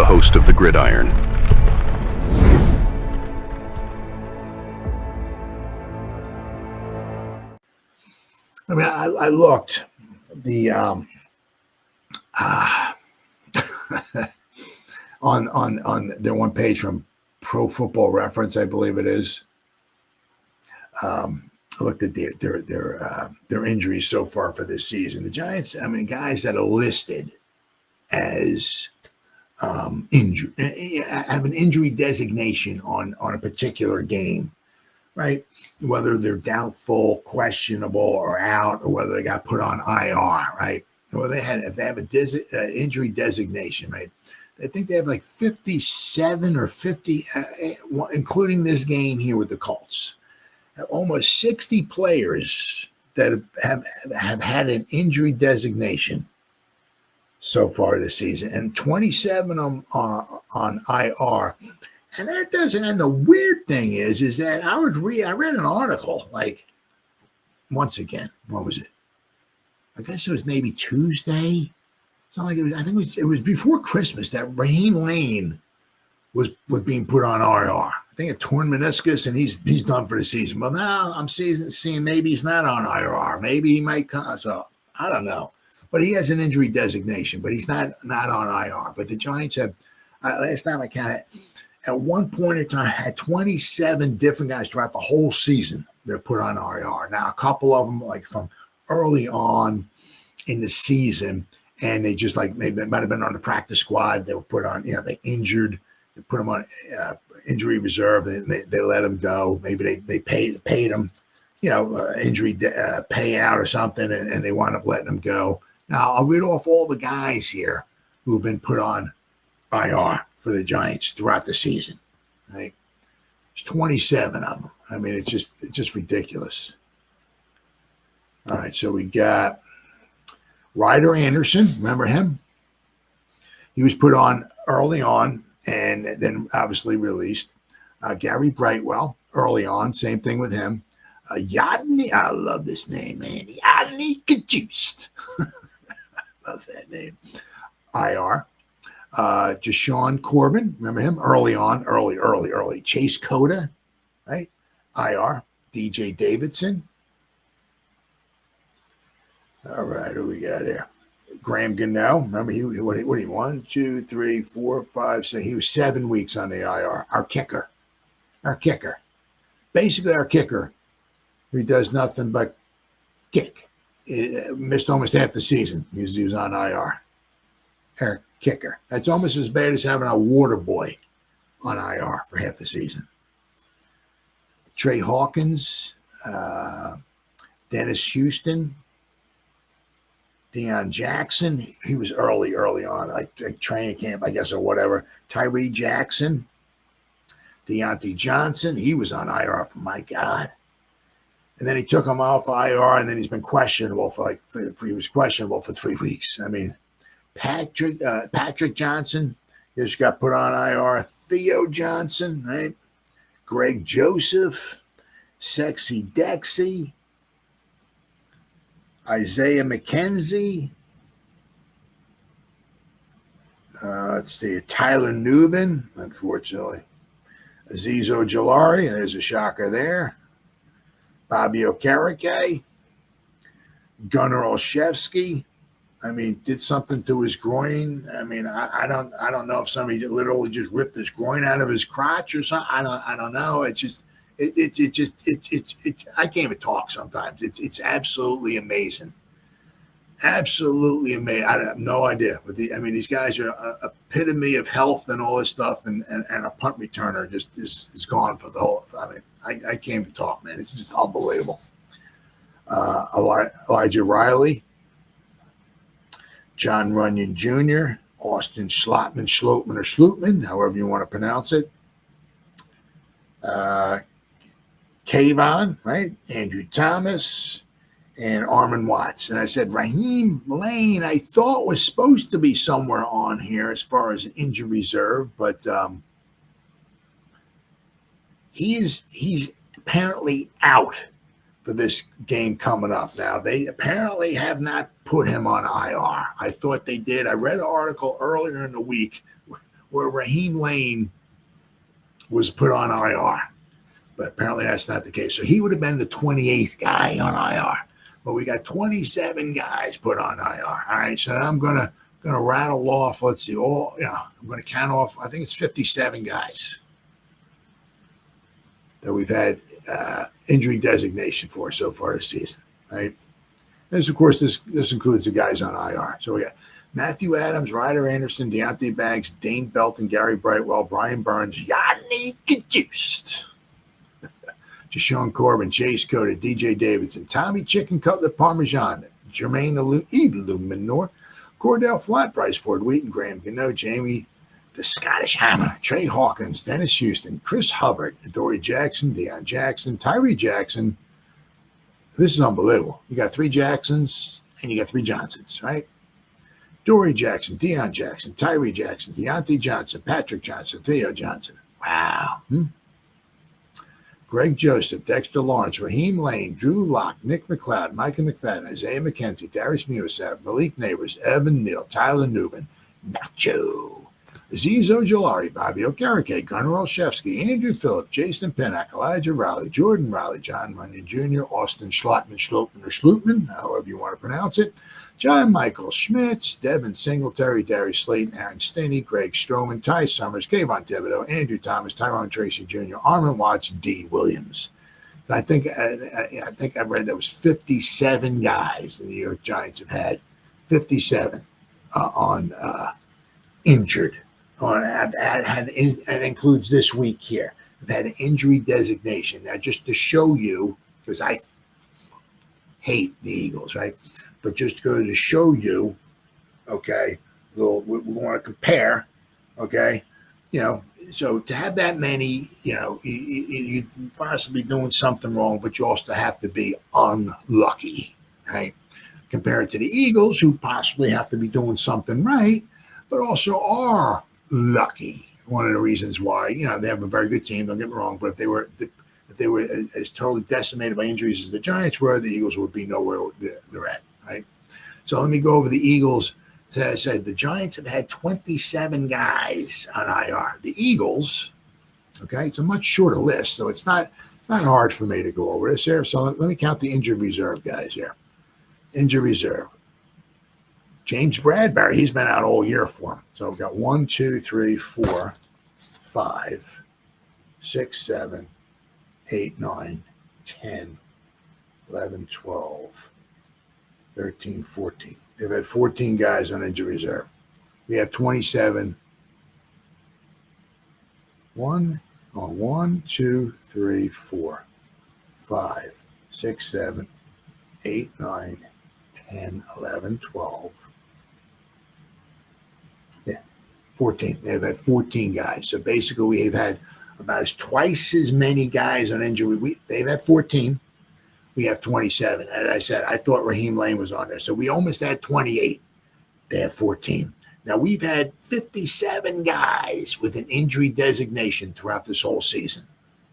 host of the Gridiron. I mean, I looked the on their one page from Pro Football Reference, I believe it is. I looked at their injuries so far for this season. The Giants, I mean, guys that are listed as injured have an injury designation on a particular game, right? Whether they're doubtful, questionable, or out, or whether they got put on IR, right? Or if they have a injury designation, right? I think they have like 57 or 50, including this game here with the Colts. Almost 60 players that have had an injury designation so far this season, and 27 of them are on IR. And that doesn't. And the weird thing is that I read an article, like, once again, what was it? I guess it was maybe Tuesday. Something like it was. I think it was before Christmas that Layne was being put on IR. I think a torn meniscus, and he's done for the season. Well, now I'm seeing maybe he's not on IR. Maybe he might come. So I don't know. But he has an injury designation, but he's not on IR. But the Giants have, last time I counted, at one point in time, had 27 different guys throughout the whole season they're put on IR. Now, a couple of them, like from early on in the season, and they just like maybe they might have been on the practice squad. They were put on, they injured. They put them on injury reserve. They let them go. Maybe they paid them, injury payout or something, and they wound up letting them go. Now, I'll read off all the guys here who have been put on IR for the Giants throughout the season. Right? There's 27 of them. I mean, it's just ridiculous. All right, so we got Ryder Anderson. Remember him? He was put on early on and then obviously released. Gary Brightwell, early on, same thing with him. Yadni, I love this name, man. Yadni Kajust. Love that name. IR. Jashawn Corbin, remember him? Early. Chase Cota, right? IR. DJ Davidson. All right, who we got here? Graham Gano, remember what he 1, 2, 3, 4, 5, 6. He was 7 weeks on the IR. Our kicker. Basically, our kicker, who does nothing but kick. Missed almost half the season. He was on IR. Our kicker. That's almost as bad as having a water boy on IR for half the season. Trey Hawkins, Dennis Houston, Deion Jackson. He was early on, like training camp, I guess, or whatever. Tyree Jackson, Deontay Johnson. He was on IR for, my God. And then he took him off IR, and then he's been questionable he was questionable for 3 weeks. I mean, Patrick Johnson just got put on IR. Theo Johnson, right? Greg Joseph, Sexy Dexy, Isaiah McKenzie. Let's see, Tyler Newbin, unfortunately. Azeez Ojulari, there's a shocker there. Bobby Okereke, Gunnar Olszewski. I mean, did something to his groin. I mean, I don't know if somebody literally just ripped his groin out of his crotch or something. I don't know. It's just I can't even talk sometimes. It's absolutely amazing. Absolutely amazing. I have no idea. These guys are a epitome of health and all this stuff, and a punt returner just is gone for the whole. I mean, I can't even talk, man. It's just unbelievable. Elijah Riley, John Runyon Jr., Austin Schlootman, however you want to pronounce it. Kayvon, right? Andrew Thomas, and Armon Watts. And I said, Raheem Layne, I thought was supposed to be somewhere on here as far as an injury reserve, but he's apparently out for this game coming up. Now, they apparently have not put him on IR. I thought they did. I read an article earlier in the week where Raheem Layne was put on IR. But apparently that's not the case. So he would have been the 28th guy on IR. But we got 27 guys put on IR. All right, so I'm gonna rattle off. Let's see, I'm gonna count off. I think it's 57 guys that we've had injury designation for so far this season. Right. This, of course, this includes the guys on IR. So we got Matthew Adams, Ryder Anderson, Deontay Banks, Dane Belton, Gary Brightwell, Brian Burns, Yanni Kajust, Deshaun Corbin, Chase Cota, DJ Davidson, Tommy Chicken Cutlet Parmesan, Jermaine Illuminor, Cordell Flat, Bryce Ford Wheaton, Graham Gano, Jamie the Scottish Hammer, Trey Hawkins, Dennis Houston, Chris Hubbard, Dory Jackson, Deion Jackson, Tyree Jackson. This is unbelievable. You got 3 Jacksons and you got 3 Johnsons, right? Dory Jackson, Deion Jackson, Tyree Jackson, Deontay Johnson, Patrick Johnson, Theo Johnson. Wow. Greg Joseph, Dexter Lawrence, Raheem Layne, Drew Locke, Nick McLeod, Micah McFadden, Isaiah McKenzie, Darius Musav, Malik Neighbors, Evan Neal, Tyler Newman, Nacho, Aziz Ojolari, Bobby Okereke, Gunnar Olszewski, Andrew Phillip, Jason Pinnock, Elijah Rowley, Jordan Rowley, John Runyon Jr., Austin Schlotman, however you want to pronounce it, John Michael Schmitz, Devin Singletary, Darius Slayton, Aaron Stinney, Greg Stroman, Ty Summers, Kayvon Thibodeau, Andrew Thomas, Tyrone Tracy Jr., Armin Watts, D. Williams. I think I read that was 57 guys the New York Giants have had, 57 on injured. And includes this week here. I've had an injury designation. Now, just to show you, because I hate the Eagles, right? But just go to show you, okay, we want to compare, okay? So to have that many, you'd possibly doing something wrong, but you also have to be unlucky, right? Compared to the Eagles, who possibly have to be doing something right, but also are lucky. One of the reasons why, they have a very good team, don't get me wrong, but if they were as totally decimated by injuries as the Giants were, the Eagles would be nowhere they're at, right? So let me go over the Eagles. I said the Giants have had 27 guys on IR. The Eagles, okay, it's a much shorter list, so it's not hard for me to go over this here. So let me count the injured reserve guys here. Injured reserve. James Bradbury, he's been out all year for him. So we've got 1, 2, 3, 4, 5, 6, 7, 8, 9, 10, 11, 12, 13, 14. They've had 14 guys on injury reserve. We have 27. 1, 2, 3, 4, 5, 6, 7, 8, 9, 10, 11, 12. 14. They've had 14 guys. So basically, we have had about twice as many guys on injury. They've had 14. We have 27. As I said, I thought Raheem Layne was on there. So we almost had 28. They have 14. Now, we've had 57 guys with an injury designation throughout this whole season.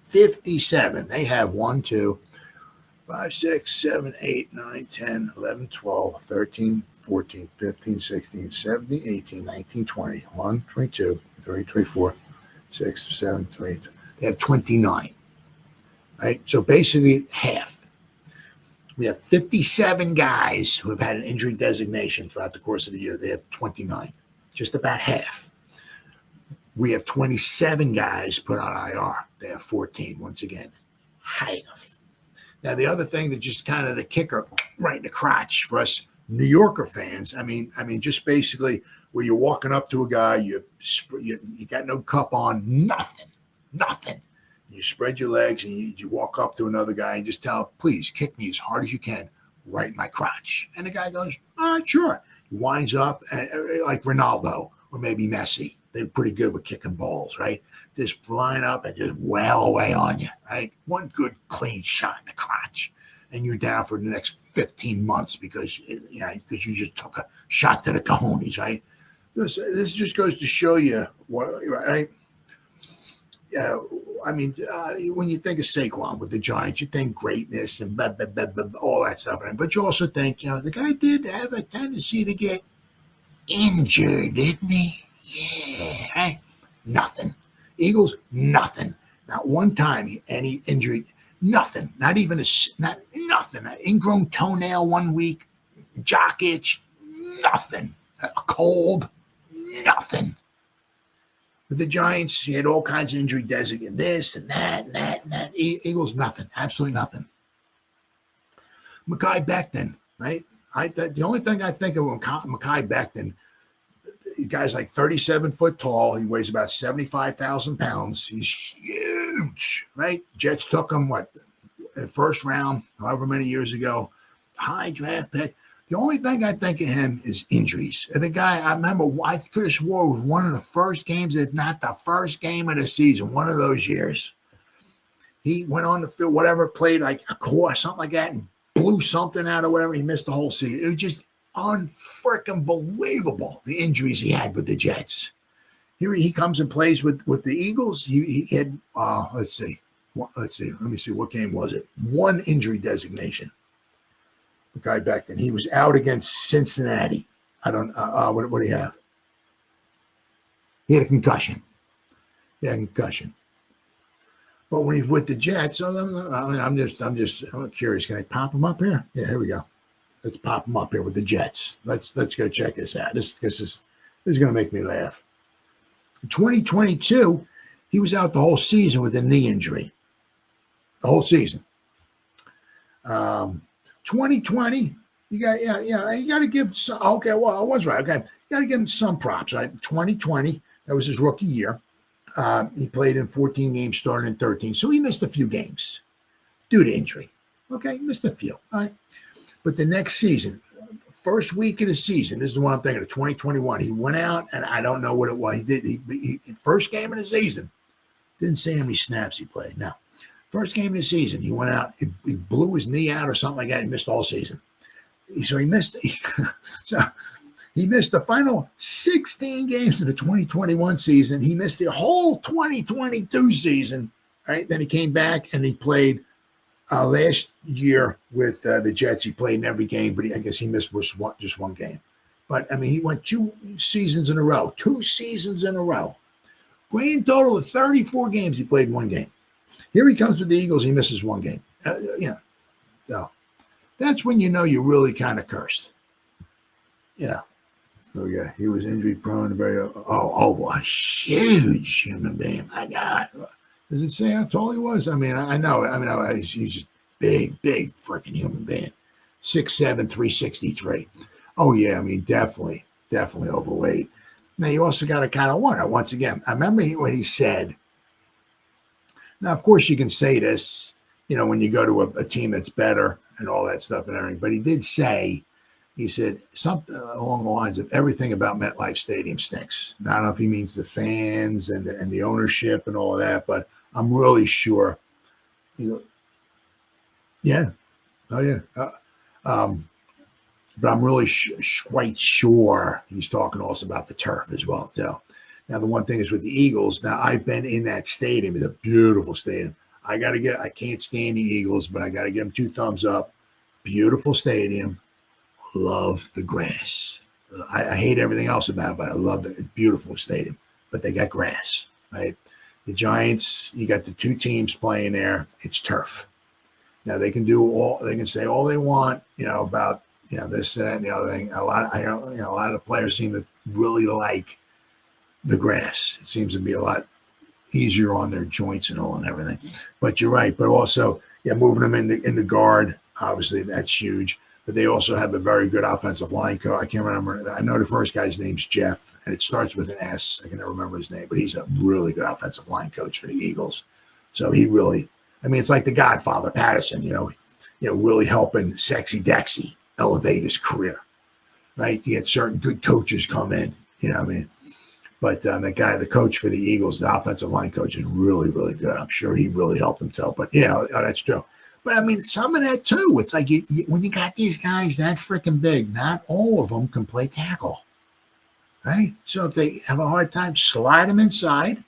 57. They have 1, 2, 5, 6, 7, 8, 9, 10, 11, 12, 13, 14, 15, 16, 17, 18, 19, 20, 1, 22, 23, 24, 6, 7, 8. They have 29, right? So basically half. We have 57 guys who have had an injury designation throughout the course of the year. They have 29, just about half. We have 27 guys put on IR. They have 14, once again, half. Now, the other thing that just kind of the kicker right in the crotch for us New Yorker fans, I mean, just basically where you're walking up to a guy, you got no cup on, nothing. You spread your legs and you walk up to another guy and just tell him, please kick me as hard as you can right in my crotch. And the guy goes, all right, sure. He winds up and, like Ronaldo or maybe Messi. They're pretty good with kicking balls, right? Just line up and just wail away on you, right? One good clean shot in the crotch. And you're down for the next 15 months because you just took a shot to the cojones, right? This just goes to show you what, right? Yeah, when you think of Saquon with the Giants, you think greatness and blah, blah, blah, blah, all that stuff. But you also think, the guy did have a tendency to get injured, didn't he? Yeah, right? nothing. Eagles, nothing. Not one time any injury, nothing. Not even nothing. An ingrown toenail 1 week, jock itch, nothing. A cold, nothing. With the Giants, he had all kinds of injury designated, this and that and that and that. Eagles, nothing. Absolutely nothing. Micah Becton, right? The only thing I think of when Micah Becton, the guy's like 37 foot tall. He weighs about 75,000 pounds. He's huge, right? Jets took him, in the first round, however many years ago. High draft pick. The only thing I think of him is injuries. And the guy, I remember, I could have swore it was one of the first games, if not the first game of the season, one of those years. He went on the field, whatever, played like a core, something like that, and blew something out or whatever. He missed the whole season. It was just unfreaking believable, the injuries he had with the Jets. Here he comes and plays with the Eagles. He had, let's see. Let me see. What game was it? One injury designation. The guy back then. He was out against Cincinnati. I don't, what do you have? He had a concussion. But when he's with the Jets, I'm curious. Can I pop him up here? Yeah, here we go. Let's pop him up here with the Jets. Let's go check this out. This is going to make me laugh. In 2022, he was out the whole season with a knee injury. The whole season. 2020, you got to give some. Okay, well, I was right. Okay, you got to give him some props. Right, 2020, that was his rookie year. He played in 14 games, started in 13, so he missed a few games due to injury. Okay, missed a few. All right, but the next season, first week of the season, this is the one I'm thinking of. 2021, he went out, and I don't know what it was. He did. He first game of the season. Didn't say how many snaps he played. No. First game of the season, he went out, he blew his knee out or something like that. He missed all season. So he missed the final 16 games of the 2021 season. He missed the whole 2022 season. Right? Then he came back and he played last year with the Jets. He played in every game, but I guess he missed just one game. But, I mean, he went 2 seasons in a row. 2 seasons in a row. Grand total of 34 games he played in one game. Here he comes with the Eagles. He misses one game. So that's when you know you're really kind of cursed. Oh yeah, he was injury prone. A huge human being. My God, does it say how tall he was? I mean, I know. He's just big freaking human being. 6'7", 363. Oh yeah, I mean, definitely overweight. Now you also got to kind of wonder. Once again, I remember what he said. Now, of course, you can say this, when you go to a team that's better and all that stuff and everything. But he did say, he said something along the lines of everything about MetLife Stadium stinks. Now, I don't know if he means the fans and the ownership and all of that, but I'm really sure. Yeah. Oh, yeah. But I'm really quite sure he's talking also about the turf as well, too. Now, the one thing is with the Eagles, now I've been in that stadium. It's a beautiful stadium. I can't stand the Eagles, but I got to give them 2 thumbs up. Beautiful stadium. Love the grass. I hate everything else about it, but I love it. It's beautiful stadium. But they got grass, right? The Giants, you got the 2 teams playing there. It's turf. Now, they can say all they want, about, this, that, and the other thing. A lot of the players seem to really like the grass. It seems to be a lot easier on their joints and all and everything. But you're right. But also, moving them in the guard, obviously that's huge. But they also have a very good offensive line coach. I can't remember. I know the first guy's name's Jeff, and it starts with an S. I can never remember his name, but he's a really good offensive line coach for the Eagles. So he really, it's like the Godfather, Patterson, really helping Sexy Dexy elevate his career, right? You get certain good coaches come in, But that guy, the coach for the Eagles, the offensive line coach, is really, really good. I'm sure he really helped them too. But that's true. But some of that too. It's like when you got these guys that freaking big, not all of them can play tackle, right? So if they have a hard time, slide them inside.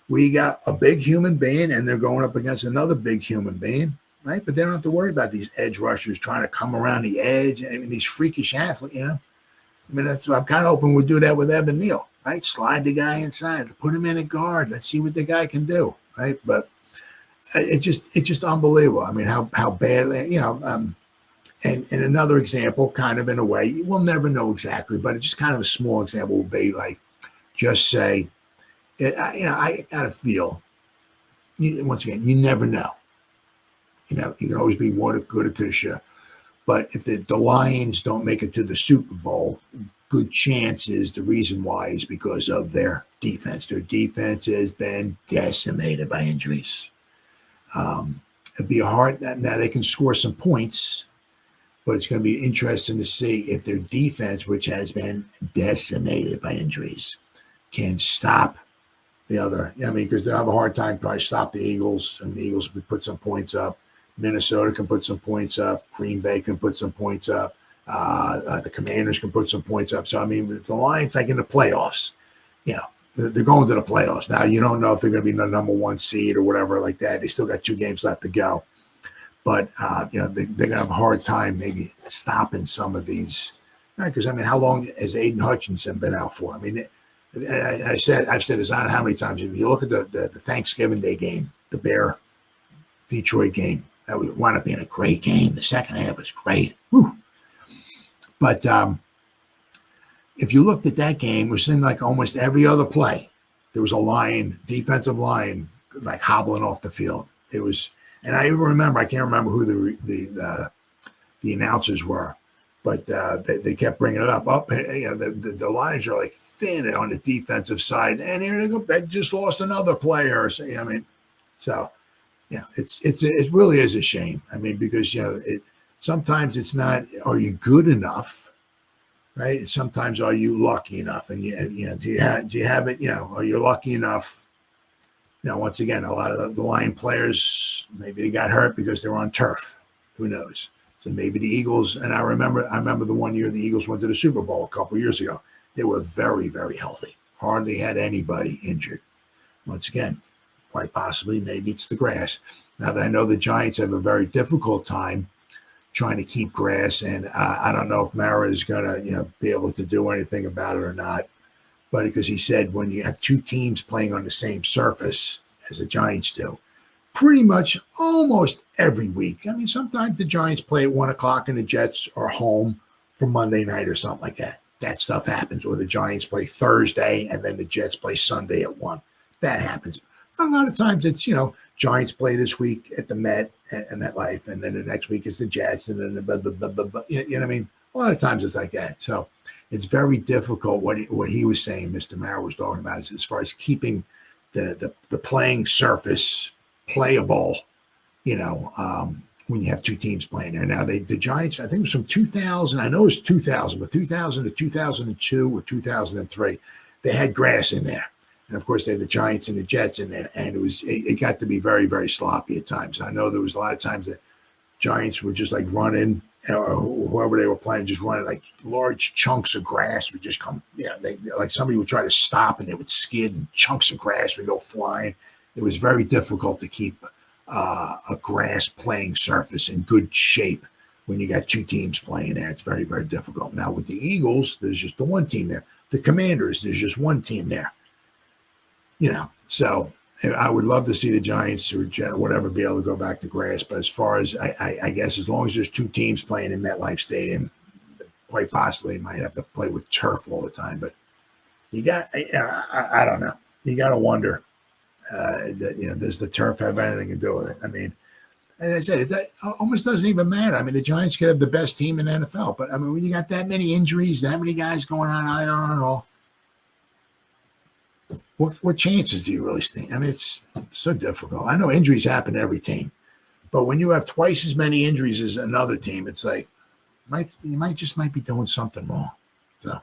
We got a big human being, and they're going up against another big human being, right? But they don't have to worry about these edge rushers trying to come around the edge. These freakish athletes, that's what I'm kind of hoping we'll do that with Evan Neal. right? Slide the guy inside, put him in a guard. Let's see what the guy can do, right? But it's just unbelievable. I mean, how badly, and another example, kind of in a way, we'll never know exactly, but it's just kind of a small example would be like, just say, I got to feel, once again, you never know. You can always be one good or two sure. But if the Lions don't make it to the Super Bowl, good chance is the reason why is because of their defense. Their defense has been decimated by injuries. It'd be hard. Now they can score some points, but it's going to be interesting to see if their defense, which has been decimated by injuries, can stop the other. Because they'll have a hard time probably stop the Eagles, and the Eagles would put some points up. Minnesota can put some points up. Green Bay can put some points up. The Commanders can put some points up. So, with the Lions, like in the playoffs, they're going to the playoffs. Now, you don't know if they're going to be the number one seed or whatever like that. They still got 2 games left to go. But, they're going to have a hard time maybe stopping some of these. Because, how long has Aiden Hutchinson been out for? I've said this, I don't know how many times. If you look at the Thanksgiving Day game, the Bear-Detroit game, that would wind up being a great game. The second half was great. Whew. But if you looked at that game, it was in like almost every other play. There was a defensive line, like hobbling off the field. It was, and I even remember, I can't remember who the announcers were, but they kept bringing it up. The Lions are like thin on the defensive side, and here they go. They just lost another player. So, it really is a shame. Because sometimes it's not, are you good enough, right? Sometimes are you lucky enough, and do you have it? Are you lucky enough? Once again, a lot of the Lion players, maybe they got hurt because they were on turf. Who knows? So maybe the Eagles, and I remember the one year the Eagles went to the Super Bowl a couple of years ago. They were very, very healthy. Hardly had anybody injured. Once again, quite possibly, maybe it's the grass. Now that I know the Giants have a very difficult time trying to keep grass, and I don't know if Mara is going to, be able to do anything about it or not. But because he said when you have 2 teams playing on the same surface as the Giants do, pretty much almost every week. Sometimes the Giants play at 1:00 and the Jets are home for Monday night or something like that. That stuff happens. Or the Giants play Thursday and then the Jets play Sunday at 1. That happens. A lot of times it's, Giants play this week at the Met and MetLife, and then the next week is the Jets, and then the blah, blah, blah, blah, blah. You know what I mean? A lot of times it's like that. So it's very difficult what he was saying, Mr. Mara was talking about, as far as keeping the playing surface playable, when you have 2 teams playing there. Now, the Giants, I think it was from 2000, I know it was 2000, but 2000 to 2002 or 2003, they had grass in there. And of course, they had the Giants and the Jets in there, and it got to be very, very sloppy at times. I know there was a lot of times that Giants would just like running, or whoever they were playing, just running like large chunks of grass would just come. They like somebody would try to stop, and they would skid, and chunks of grass would go flying. It was very difficult to keep a grass playing surface in good shape when you got 2 teams playing there. It's very, very difficult. Now with the Eagles, there's just the 1 team there. The Commanders, there's just 1 team there. So I would love to see the Giants or whatever be able to go back to grass. But as far as I guess, as long as there's 2 teams playing in MetLife Stadium, quite possibly you might have to play with turf all the time. But you got, I don't know. You got to wonder, does the turf have anything to do with it? As I said, it almost doesn't even matter. The Giants could have the best team in the NFL. But, when you got that many injuries, that many guys going on, I don't know. What chances do you really think? It's so difficult. I know injuries happen to every team, but when you have twice as many injuries as another team, it's like you might be doing something wrong. So.